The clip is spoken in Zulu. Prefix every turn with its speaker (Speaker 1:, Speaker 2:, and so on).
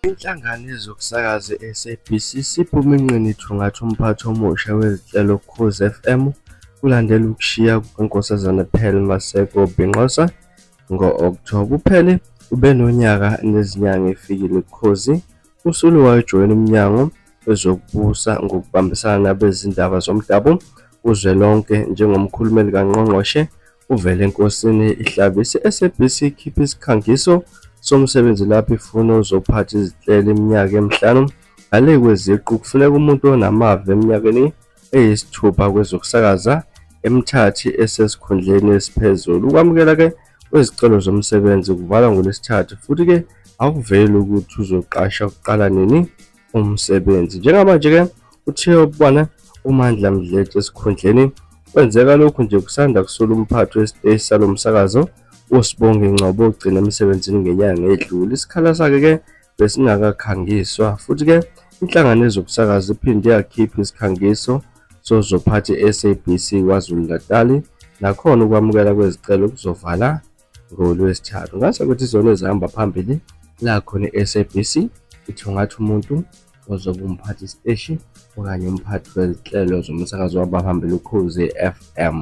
Speaker 1: Inhlangano yezokusakaza i-SABC siphume iminqeni ithungatha umphathi omusha wezinhlelo Ukhozi FM kulandela ukushiya kukaNkosazana Pearl Maseko Bhinqosa ngo-Okthoba. UPearl ubenonyaka nezinyanga efikile Ukhozi. USulu wajoyina uMnyango Wezokubusa ngokubambisana nabezindaba zomdabu kuzwelonke njengomkhulumeli kaNgqongqoshe uVelenkosini Ihlabisa. I-SABC ikhipha isikhangiso somsebenzi lapho ifuna uzophatha izinhlelo iminyaka emihlanu. Ngale kweziqu kufuneka umuntu onamava eminyakeni eyisithupha kwezokusakaza emithathu esesikhundleni esiphezulu. Ukwamukela kwezicelo zomsebenzi kuvalwa ngoLwesithathu futhi akuveli ukuthi uzoqasha ukuqala nini umsebenzi. Njengamanje uthe ukubona uMandla Mdletshe esikhundleni kwenzeka lokhu nje kusanda kusula umphathi wesiteshi salomsakazo uSibonge Ngcobo ogcina emsebenzini ngenyanga edlule. Isikhala sakhe besingakakhangiswa futhi inhlangano yezokusakaza iphinde yakhipha isikhangiso sozophatha i-SABC KwaZulu-Natal. Nakhona ukwamukela kwezicelo kuzovala ngoLwesithathu. Ngase kuthi izona ezihamba phambili la khona i-SABC ithungatha umuntu ozoba umphathi isiteshi okanye umphathi wezinhlelo zomsakazo wabaphambili Ukhozi FM.